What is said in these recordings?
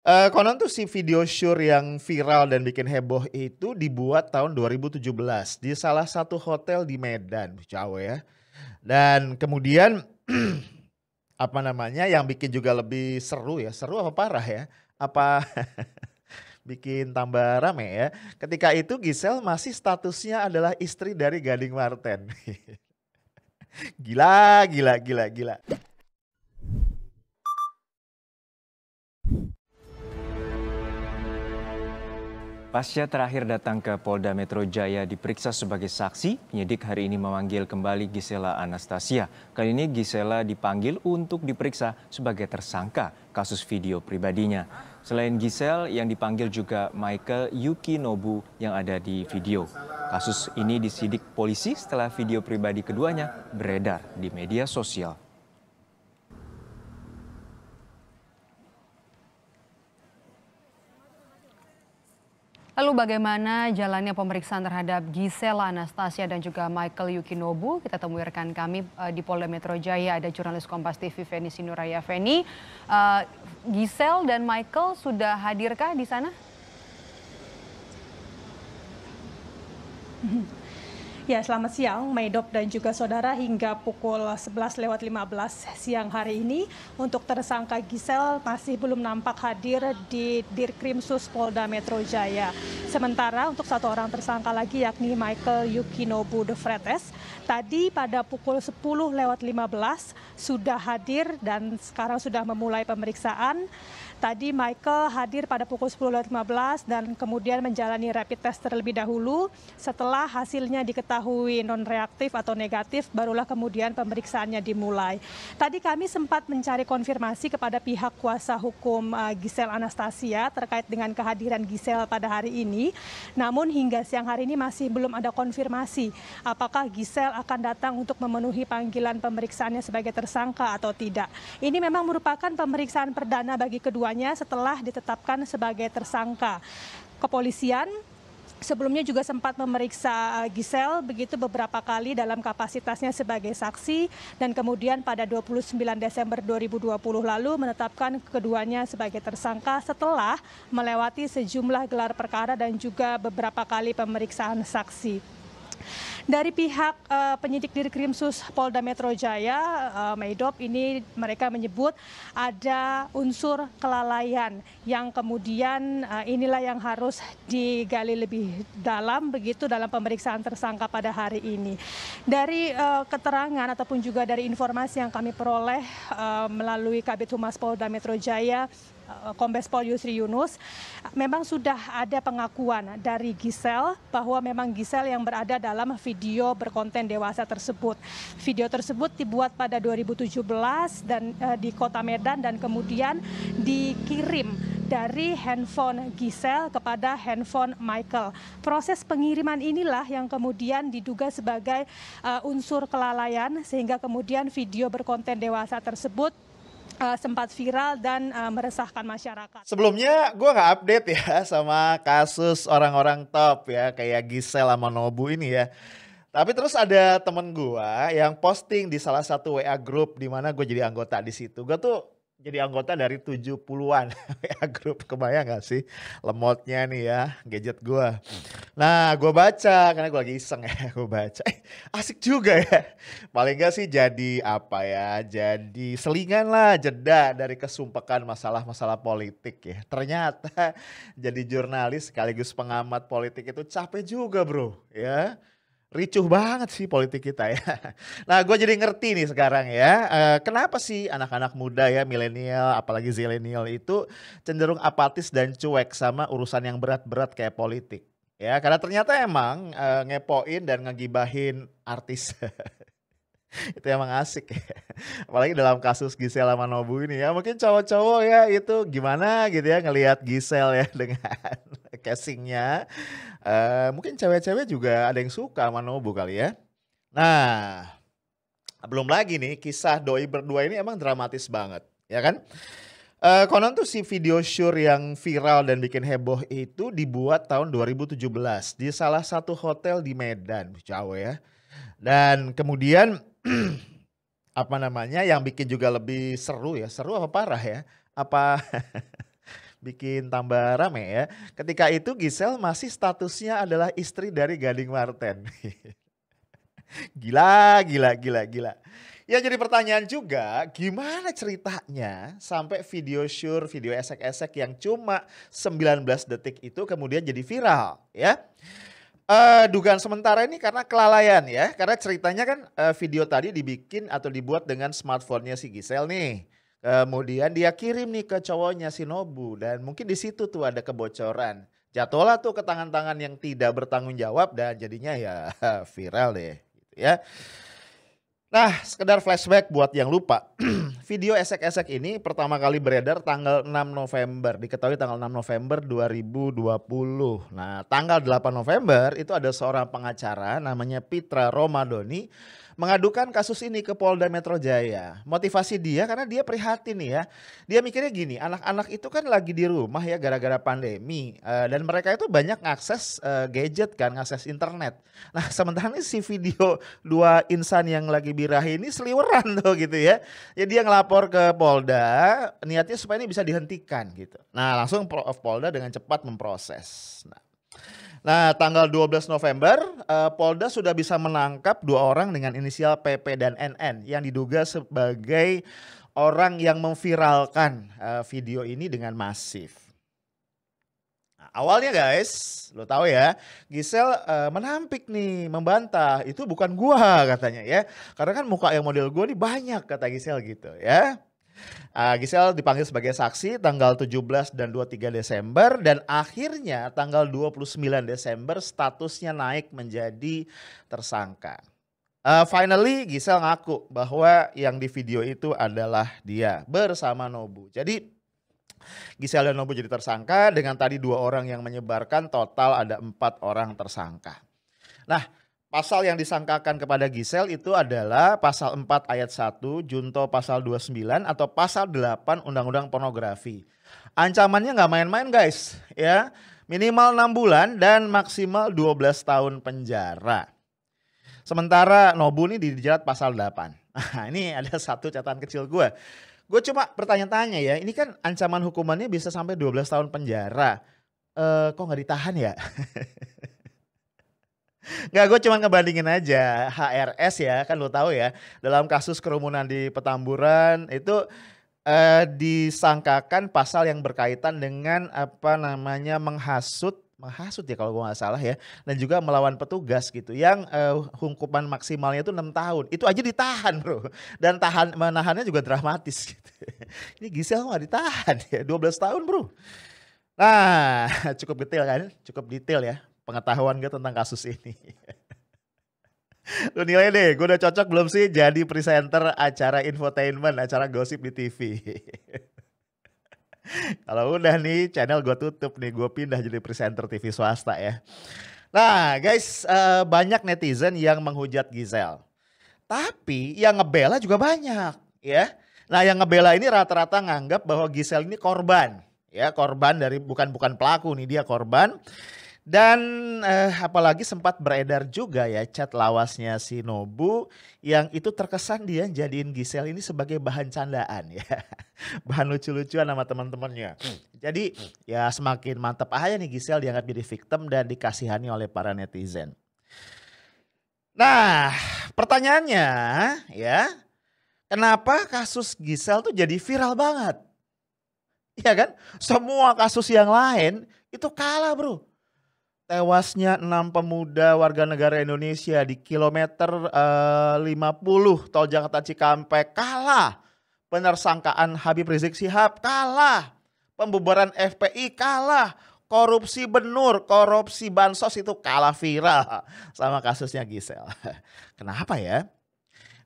Konon tuh si video Shure yang viral dan bikin heboh itu dibuat tahun 2017 di salah satu hotel di Medan, jauh ya. Dan kemudian, apa namanya, yang bikin juga lebih seru ya, seru apa parah ya, apa bikin tambah rame ya, ketika itu Giselle masih statusnya adalah istri dari Gading Marten. Gila gila gila gila. Pasca terakhir datang ke Polda Metro Jaya diperiksa sebagai saksi, penyidik hari ini memanggil kembali Gisela Anastasia. Kali ini Gisela dipanggil untuk diperiksa sebagai tersangka kasus video pribadinya. Selain Giselle, yang dipanggil juga Michael Yukinobu yang ada di video. Kasus ini disidik polisi setelah video pribadi keduanya beredar di media sosial. Lalu bagaimana jalannya pemeriksaan terhadap Gisela Anastasia dan juga Michael Yukinobu? Kita temui rekan kami di Polda Metro Jaya, ada jurnalis Kompas TV Feni Sinuraya. Feni, Giselle dan Michael sudah hadirkah di sana? Ya, selamat siang, Maidop dan juga saudara. Hingga pukul 11:15 siang hari ini, untuk tersangka Giselle masih belum nampak hadir di Dirkrimsus Polda Metro Jaya. Sementara untuk satu orang tersangka lagi, yakni Michael Yukinobu de Vretes, tadi pada pukul 10:15 sudah hadir dan sekarang sudah memulai pemeriksaan. Tadi Michael hadir pada pukul 10:15 dan kemudian menjalani rapid test terlebih dahulu. Setelah hasilnya diketahui non-reaktif atau negatif, barulah kemudian pemeriksaannya dimulai. Tadi kami sempat mencari konfirmasi kepada pihak kuasa hukum Giselle Anastasia terkait dengan kehadiran Giselle pada hari ini. Namun hingga siang hari ini masih belum ada konfirmasi apakah Giselle akan datang untuk memenuhi panggilan pemeriksaannya sebagai tersangka atau tidak. Ini memang merupakan pemeriksaan perdana bagi kedua setelah ditetapkan sebagai tersangka. Kepolisian sebelumnya juga sempat memeriksa Giselle begitu beberapa kali dalam kapasitasnya sebagai saksi, dan kemudian pada 29 Desember 2020 lalu menetapkan keduanya sebagai tersangka setelah melewati sejumlah gelar perkara dan juga beberapa kali pemeriksaan saksi. Dari pihak penyidik Dirkrimsus Polda Metro Jaya, Maidop, ini mereka menyebut ada unsur kelalaian yang kemudian inilah yang harus digali lebih dalam begitu dalam pemeriksaan tersangka pada hari ini. Dari keterangan ataupun juga dari informasi yang kami peroleh melalui Kabid Humas Polda Metro Jaya, Kombes Pol Yusri Yunus, memang sudah ada pengakuan dari Giselle bahwa memang Giselle yang berada dalam video berkonten dewasa tersebut. Video tersebut dibuat pada 2017 dan di Kota Medan dan kemudian dikirim dari handphone Giselle kepada handphone Michael. Proses pengiriman inilah yang kemudian diduga sebagai unsur kelalaian sehingga kemudian video berkonten dewasa tersebut sempat viral dan meresahkan masyarakat. Sebelumnya gue nggak update ya sama kasus orang-orang top ya kayak Giselle sama Nobu ini ya. Tapi terus ada temen gue yang posting di salah satu WA group di mana gue jadi anggota di situ. Gue tuh jadi anggota dari 70-an WA group, kebayang gak sih lemotnya nih ya gadget gue. Nah gue baca karena gue lagi iseng ya, gue baca asik juga ya. Paling gak sih jadi apa ya, jadi selingan lah, jeda dari kesumpekan masalah-masalah politik ya. Ternyata jadi jurnalis sekaligus pengamat politik itu capek juga bro ya. Ricuh banget sih politik kita ya. Nah gue jadi ngerti nih sekarang ya, kenapa sih anak-anak muda ya, milenial apalagi zilenial itu cenderung apatis dan cuek sama urusan yang berat-berat kayak politik. Ya karena ternyata emang ngepoin dan ngegibahin artis. Itu emang asik ya. Apalagi dalam kasus Giselle sama Nobu ini ya. Mungkin cowok-cowok ya itu gimana gitu ya ngelihat Giselle ya dengan casingnya. Mungkin cewek-cewek juga ada yang suka sama Nobu kali ya. Nah, belum lagi nih kisah doi berdua ini emang dramatis banget, ya kan? Konon tuh si video Shure yang viral dan bikin heboh itu dibuat tahun 2017 di salah satu hotel di Medan, jauh ya. Dan kemudian apa namanya, yang bikin juga lebih seru ya, seru apa parah ya, apa bikin tambah rame ya. Ketika itu Giselle masih statusnya adalah istri dari Gading Marten. Gila, gila, gila, gila. Ya jadi pertanyaan juga, gimana ceritanya sampai video syur, video esek-esek yang cuma 19 detik itu kemudian jadi viral ya. Dugaan sementara ini karena kelalaian ya, karena ceritanya kan video tadi dibikin atau dibuat dengan smartphone-nya si Giselle nih. Kemudian dia kirim nih ke cowoknya si Nobu dan mungkin di situ tuh ada kebocoran. Jatuhlah tuh ke tangan-tangan yang tidak bertanggung jawab dan jadinya ya viral deh gitu ya. Nah, sekedar flashback buat yang lupa. Video esek-esek ini pertama kali beredar tanggal 6 November. Diketahui tanggal 6 November 2020. Nah, tanggal 8 November itu ada seorang pengacara namanya Pitra Romadoni mengadukan kasus ini ke Polda Metro Jaya. Motivasi dia karena dia prihatin nih ya. Dia mikirnya gini, anak-anak itu kan lagi di rumah ya gara-gara pandemi. Dan mereka itu banyak ngakses gadget kan, ngakses internet. Nah sementara ini si video dua insan yang lagi birahi ini seliweran tuh gitu ya. Jadi dia ngelapor ke Polda, niatnya supaya ini bisa dihentikan gitu. Nah langsung Polda dengan cepat memproses. Nah tanggal 12 November Polda sudah bisa menangkap 2 orang dengan inisial PP dan NN yang diduga sebagai orang yang memviralkan video ini dengan masif. Nah, awalnya guys, lo tahu ya, Giselle menampik nih, membantah, itu bukan gua katanya ya. Karena kan muka yang model gua nih banyak kata Giselle gitu ya. Giselle dipanggil sebagai saksi tanggal 17 dan 23 Desember dan akhirnya tanggal 29 Desember statusnya naik menjadi tersangka. Finally Giselle ngaku bahwa yang di video itu adalah dia bersama Nobu. Jadi Giselle dan Nobu jadi tersangka, dengan tadi 2 orang yang menyebarkan, total ada 4 orang tersangka. Nah, pasal yang disangkakan kepada Giselle itu adalah pasal 4 ayat 1, junto pasal 29 atau pasal 8 Undang-Undang Pornografi. Ancamannya nggak main-main guys ya, minimal 6 bulan dan maksimal 12 tahun penjara. Sementara Nobu ini dijerat pasal 8. Nah ini ada satu catatan kecil gue. Gue cuma bertanya-tanya ya, ini kan ancaman hukumannya bisa sampai 12 tahun penjara. Kok nggak ditahan ya? Nggak, gue cuma ngebandingin aja HRS ya, kan lo tahu ya, dalam kasus kerumunan di Petamburan itu disangkakan pasal yang berkaitan dengan apa namanya menghasut ya kalau gue nggak salah ya, dan juga melawan petugas gitu yang hukuman maksimalnya itu 6 tahun. Itu aja ditahan bro, dan menahannya juga dramatis gitu. Ini Giselle nggak ditahan ya, 12 tahun bro. Nah cukup detail kan, cukup detail ya pengetahuan gue tentang kasus ini. Lu nilai deh, gue udah cocok belum sih jadi presenter acara infotainment, acara gosip di TV. Kalau udah nih channel gue tutup nih, gue pindah jadi presenter TV swasta ya. Nah guys, banyak netizen yang menghujat Giselle. Tapi yang ngebela juga banyak ya. Nah yang ngebela ini rata-rata nganggap bahwa Giselle ini korban. Ya korban dari bukan pelaku nih, dia korban. Dan apalagi sempat beredar juga ya chat lawasnya si Nobu yang itu terkesan dia jadiin Giselle ini sebagai bahan candaan ya. Bahan lucu-lucuan sama teman-temannya. Jadi ya semakin mantap aja nih Giselle dianggap jadi victim dan dikasihani oleh para netizen. Nah pertanyaannya ya, kenapa kasus Giselle tuh jadi viral banget? Iya kan? Semua kasus yang lain itu kalah bro. Tewasnya 6 pemuda warga negara Indonesia di kilometer 50 tol Jakarta Cikampek kalah. Penersangkaan Habib Rizik Syihab kalah. Pembubaran FPI kalah. Korupsi Benur, korupsi Bansos itu kalah viral sama kasusnya Giselle. Kenapa ya?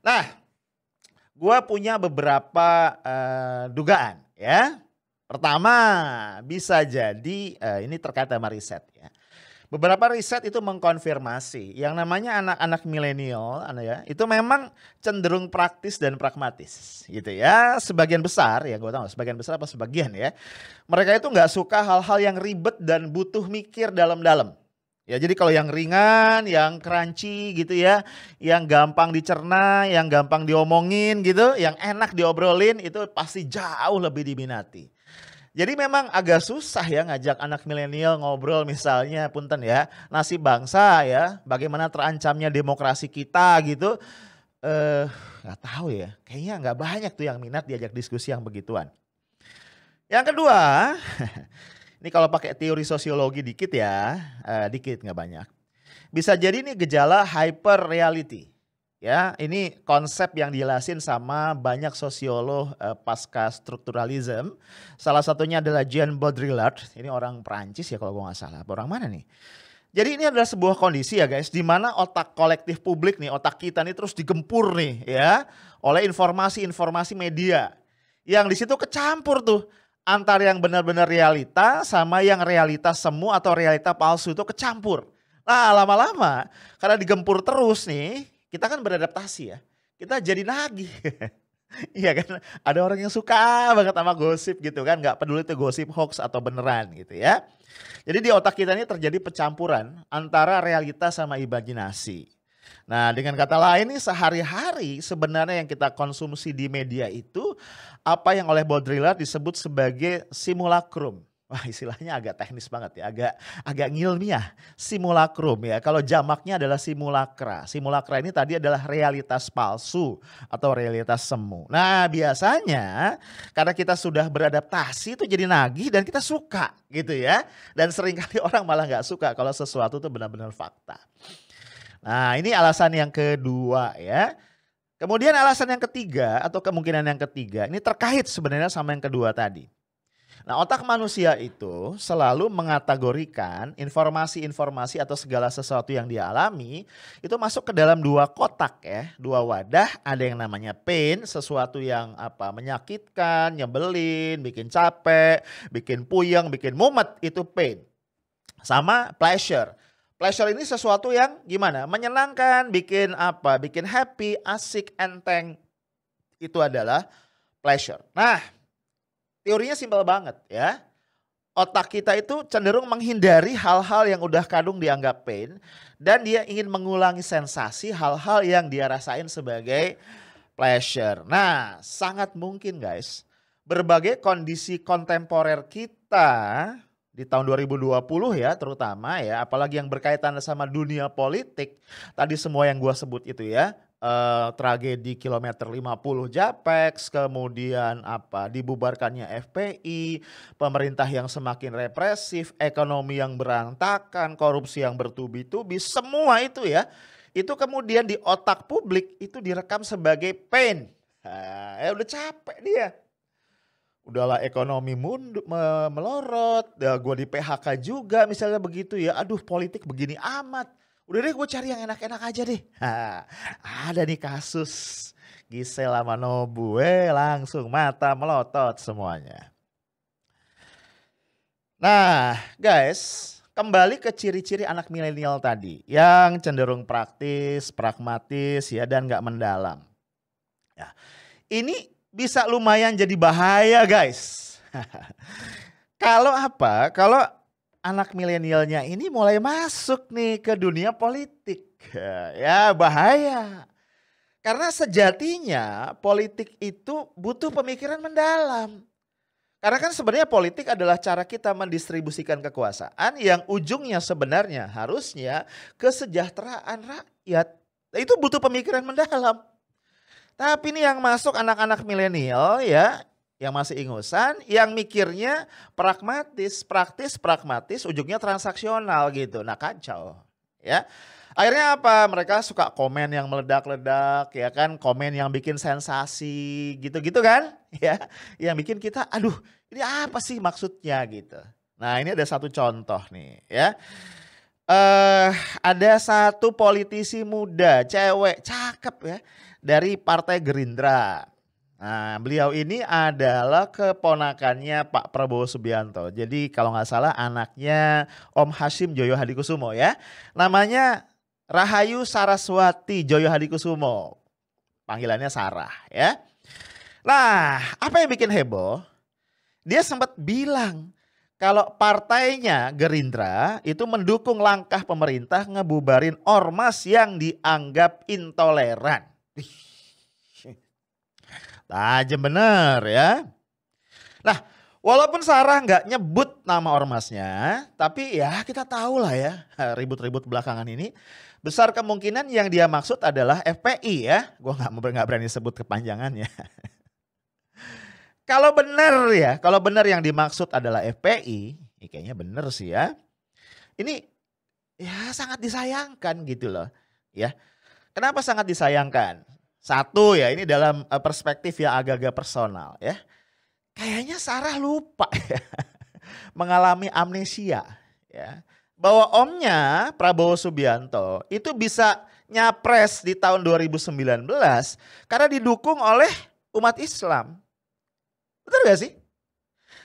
Nah, gue punya beberapa dugaan ya. Pertama, bisa jadi ini terkait sama riset ya. Beberapa riset itu mengkonfirmasi yang namanya anak-anak milenial ya, itu memang cenderung praktis dan pragmatis gitu ya. Sebagian besar ya, gue tahu sebagian besar apa sebagian ya. Mereka itu nggak suka hal-hal yang ribet dan butuh mikir dalam-dalam. Ya jadi kalau yang ringan, yang crunchy gitu ya, yang gampang dicerna, yang gampang diomongin gitu, yang enak diobrolin itu pasti jauh lebih diminati. Jadi memang agak susah ya ngajak anak milenial ngobrol misalnya, punten ya, nasib bangsa ya, bagaimana terancamnya demokrasi kita gitu. Nggak tahu ya, kayaknya nggak banyak tuh yang minat diajak diskusi yang begituan. Yang kedua, ini kalau pakai teori sosiologi dikit ya, dikit nggak banyak. Bisa jadi ini gejala hyper reality. Ya, ini konsep yang dijelasin sama banyak sosiolog pasca strukturalism. Salah satunya adalah Jean Baudrillard. Ini orang Perancis ya kalau gue nggak salah. Orang mana nih? Jadi ini adalah sebuah kondisi ya guys, di mana otak kolektif publik nih, otak kita nih terus digempur nih ya oleh informasi-informasi media. Yang di situ kecampur tuh antara yang benar-benar realita sama yang realitas semu atau realita palsu itu kecampur. Nah lama-lama karena digempur terus nih, kita kan beradaptasi ya, kita jadi nagih. Iya kan, ada orang yang suka banget sama gosip gitu kan, gak peduli itu gosip hoax atau beneran gitu ya. Jadi di otak kita ini terjadi pencampuran antara realitas sama imajinasi. Nah dengan kata lain nih sehari-hari sebenarnya yang kita konsumsi di media itu apa yang oleh Baudrillard disebut sebagai simulacrum. Wah istilahnya agak teknis banget ya, agak ngilmiah. Simulacrum ya, kalau jamaknya adalah simulakra. Simulakra ini tadi adalah realitas palsu atau realitas semu. Nah biasanya karena kita sudah beradaptasi itu jadi nagih dan kita suka gitu ya. Dan seringkali orang malah nggak suka kalau sesuatu itu benar-benar fakta. Nah ini alasan yang kedua ya. Kemudian alasan yang ketiga atau kemungkinan yang ketiga ini terkait sebenarnya sama yang kedua tadi. Nah otak manusia itu selalu mengategorikan informasi-informasi atau segala sesuatu yang dia alami itu masuk ke dalam dua kotak ya, dua wadah. Ada yang namanya pain, sesuatu yang menyakitkan, nyebelin, bikin capek, bikin puyeng, bikin mumet, itu pain. Sama pleasure. Pleasure ini sesuatu yang gimana? Menyenangkan, bikin happy, asik, enteng. Itu adalah pleasure. Nah, teorinya simpel banget ya. Otak kita itu cenderung menghindari hal-hal yang udah kadung dianggap pain. Dan dia ingin mengulangi sensasi hal-hal yang dia rasain sebagai pleasure. Nah sangat mungkin guys, berbagai kondisi kontemporer kita di tahun 2020 ya terutama ya. Apalagi yang berkaitan sama dunia politik. Tadi semua yang gua sebut itu ya. Tragedi kilometer 50 Japex, kemudian dibubarkannya FPI, pemerintah yang semakin represif, ekonomi yang berantakan, korupsi yang bertubi-tubi, semua itu ya, itu kemudian di otak publik itu direkam sebagai pain. Udah capek dia. Udahlah ekonomi melorot, gue di PHK juga misalnya begitu ya, aduh politik begini amat. Udah deh gue cari yang enak-enak aja deh. Ada nih kasus Gisel sama Nobu, langsung mata melotot semuanya. Nah guys, kembali ke ciri-ciri anak milenial tadi yang cenderung praktis, pragmatis ya dan gak mendalam. Ya, ini bisa lumayan jadi bahaya guys. Kalau Kalau anak milenialnya ini mulai masuk nih ke dunia politik. Ya bahaya. Karena sejatinya politik itu butuh pemikiran mendalam. Karena kan sebenarnya politik adalah cara kita mendistribusikan kekuasaan yang ujungnya sebenarnya harusnya kesejahteraan rakyat. Itu butuh pemikiran mendalam. Tapi ini yang masuk anak-anak milenial ya, yang masih ingusan, yang mikirnya pragmatis, praktis, pragmatis, ujungnya transaksional gitu. Nah kacau ya. Akhirnya apa? Mereka suka komen yang meledak-ledak ya kan, komen yang bikin sensasi gitu-gitu kan ya. Yang bikin kita aduh ini apa sih maksudnya gitu. Nah ini ada satu contoh nih ya. Ada satu politisi muda, cewek, cakep ya, dari Partai Gerindra. Nah beliau ini adalah keponakannya Pak Prabowo Subianto. Jadi kalau nggak salah anaknya Om Hashim Joyo Hadikusumo ya. Namanya Rahayu Saraswati Joyo Hadikusumo. Panggilannya Sarah ya. Nah apa yang bikin heboh? Dia sempat bilang kalau partainya Gerindra itu mendukung langkah pemerintah ngebubarin ormas yang dianggap intoleran. Tajam bener ya. Nah Walaupun Sarah nggak nyebut nama ormasnya, tapi ya kita tahu lah ya ribut-ribut belakangan ini. Besar kemungkinan yang dia maksud adalah FPI ya. Gue nggak berani sebut kepanjangannya. Kalau benar yang dimaksud adalah FPI, ya kayaknya benar sih ya. Ini ya sangat disayangkan gitu loh. Ya, kenapa sangat disayangkan? Satu ya, ini dalam perspektif yang agak-agak personal ya. Kayaknya Sarah lupa ya, mengalami amnesia ya. Bahwa omnya Prabowo Subianto itu bisa nyapres di tahun 2019 karena didukung oleh umat Islam. Betul gak sih?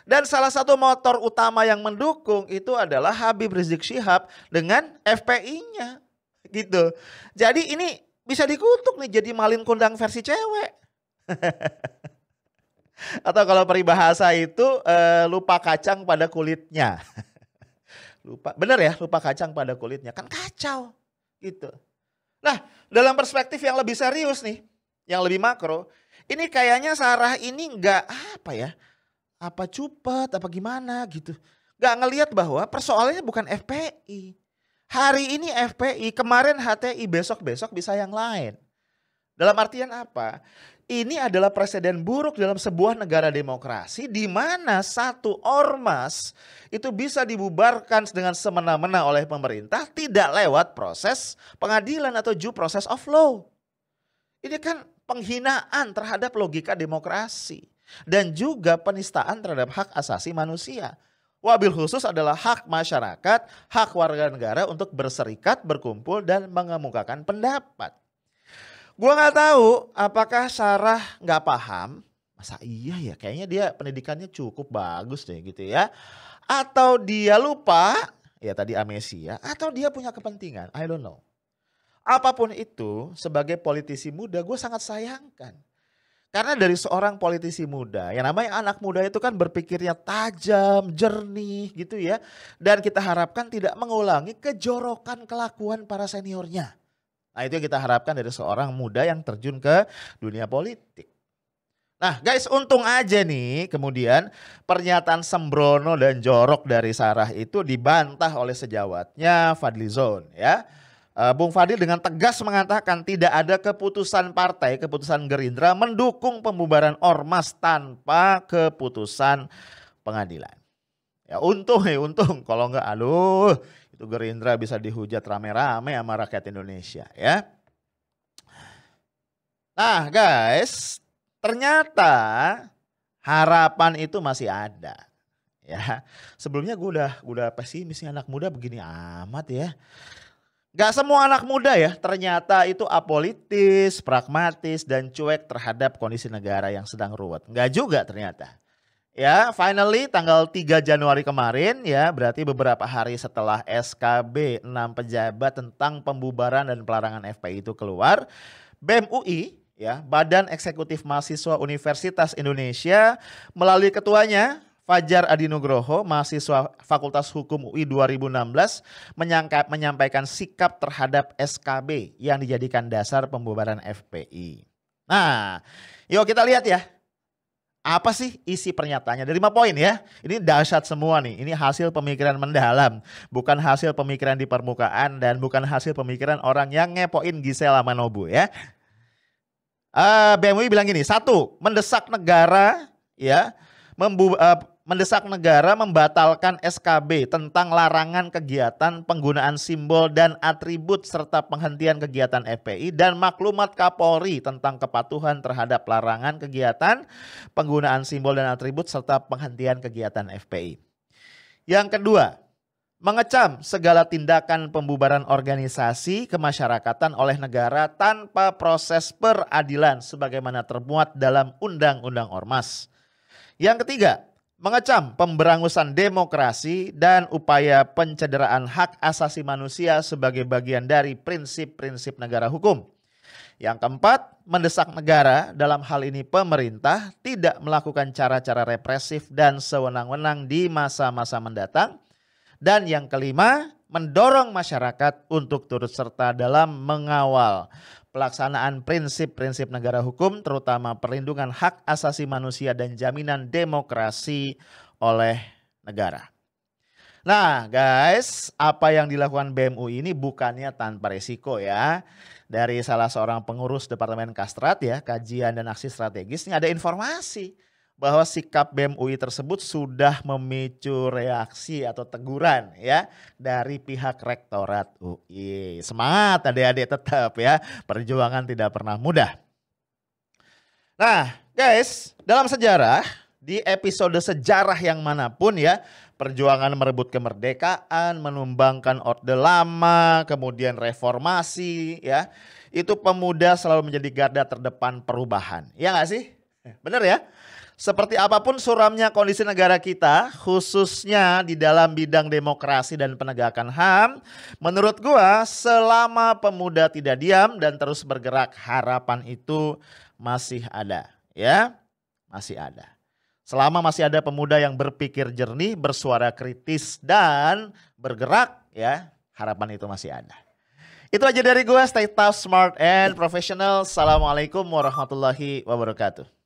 Dan salah satu motor utama yang mendukung itu adalah Habib Rizik Syihab dengan FPI-nya gitu. Jadi ini bisa dikutuk nih jadi malin kundang versi cewek. Atau kalau peribahasa itu lupa kacang pada kulitnya. Lupa kacang pada kulitnya. Kan kacau gitu. Nah, dalam perspektif yang lebih serius nih, yang lebih makro, ini kayaknya Sarah ini enggak apa cupet, apa gimana gitu. Enggak ngelihat bahwa persoalannya bukan FPI. Hari ini FPI, kemarin HTI, besok-besok bisa yang lain. Dalam artian apa? Ini adalah presiden buruk dalam sebuah negara demokrasi di mana satu ormas itu bisa dibubarkan dengan semena-mena oleh pemerintah tidak lewat proses pengadilan atau due process of law. Ini kan penghinaan terhadap logika demokrasi dan juga penistaan terhadap hak asasi manusia. Wabil khusus adalah hak masyarakat, hak warga negara untuk berserikat, berkumpul dan mengemukakan pendapat. Gua nggak tahu apakah Sarah nggak paham, masa iya ya, kayaknya dia pendidikannya cukup bagus deh gitu ya. Atau dia lupa, ya tadi amnesia, atau dia punya kepentingan, I don't know. Apapun itu, sebagai politisi muda gue sangat sayangkan. Karena dari seorang politisi muda, yang namanya anak muda itu kan berpikirnya tajam, jernih gitu ya. Dan kita harapkan tidak mengulangi kejorokan kelakuan para seniornya. Nah itu yang kita harapkan dari seorang muda yang terjun ke dunia politik. Nah guys, untung aja nih kemudian pernyataan sembrono dan jorok dari Sarah itu dibantah oleh sejawatnya Fadlizon ya. Bung Fadil dengan tegas mengatakan tidak ada keputusan partai, keputusan Gerindra mendukung pembubaran ormas tanpa keputusan pengadilan. Ya untung kalau enggak aduh itu Gerindra bisa dihujat rame-rame sama rakyat Indonesia ya. Nah guys, ternyata harapan itu masih ada. Ya, sebelumnya gue udah pesimis nih anak muda begini amat ya. Gak semua anak muda ya ternyata itu apolitis, pragmatis dan cuek terhadap kondisi negara yang sedang ruwet. Gak juga ternyata. Ya finally tanggal 3 Januari kemarin ya berarti beberapa hari setelah SKB 6 pejabat tentang pembubaran dan pelarangan FPI itu keluar. BEM UI ya Badan Eksekutif Mahasiswa Universitas Indonesia melalui ketuanya Fajar Adi Nugroho, mahasiswa Fakultas Hukum UI 2016 menyampaikan sikap terhadap SKB yang dijadikan dasar pembubaran FPI. Nah, yuk kita lihat ya. Apa sih isi pernyataannya? Dari 5 poin ya. Ini dahsyat semua nih. Ini hasil pemikiran mendalam. Bukan hasil pemikiran di permukaan dan bukan hasil pemikiran orang yang ngepoin Gisela Manobu ya. BEM UI bilang gini, 1. Mendesak negara ya mendesak negara membatalkan SKB tentang larangan kegiatan penggunaan simbol dan atribut serta penghentian kegiatan FPI dan maklumat Kapolri tentang kepatuhan terhadap larangan kegiatan penggunaan simbol dan atribut serta penghentian kegiatan FPI. Yang kedua, mengecam segala tindakan pembubaran organisasi kemasyarakatan oleh negara tanpa proses peradilan sebagaimana termuat dalam Undang-Undang Ormas. Yang ketiga, mengecam pemberangusan demokrasi dan upaya pencederaan hak asasi manusia sebagai bagian dari prinsip-prinsip negara hukum. Yang keempat, mendesak negara dalam hal ini pemerintah tidak melakukan cara-cara represif dan sewenang-wenang di masa-masa mendatang. Dan yang kelima, mendorong masyarakat untuk turut serta dalam mengawal pelaksanaan prinsip-prinsip negara hukum terutama perlindungan hak asasi manusia dan jaminan demokrasi oleh negara. Nah guys, apa yang dilakukan BEM UI ini bukannya tanpa resiko ya. Dari salah seorang pengurus Departemen Kastrat ya, Kajian dan Aksi Strategis, ini ada informasi bahwa sikap BEM UI tersebut sudah memicu reaksi atau teguran ya dari pihak Rektorat UI. Semangat adik-adik tetap ya, perjuangan tidak pernah mudah. Nah guys, dalam sejarah, di episode sejarah yang manapun ya, perjuangan merebut kemerdekaan, menumbangkan Orde Lama, kemudian reformasi ya. Itu pemuda selalu menjadi garda terdepan perubahan. Ya nggak sih? Bener ya? Seperti apapun suramnya kondisi negara kita, khususnya di dalam bidang demokrasi dan penegakan HAM, menurut gua selama pemuda tidak diam dan terus bergerak, harapan itu masih ada ya. Masih ada. Selama masih ada pemuda yang berpikir jernih, bersuara kritis dan bergerak ya, harapan itu masih ada. Itu aja dari gue, stay tough, smart and professional. Assalamualaikum warahmatullahi wabarakatuh.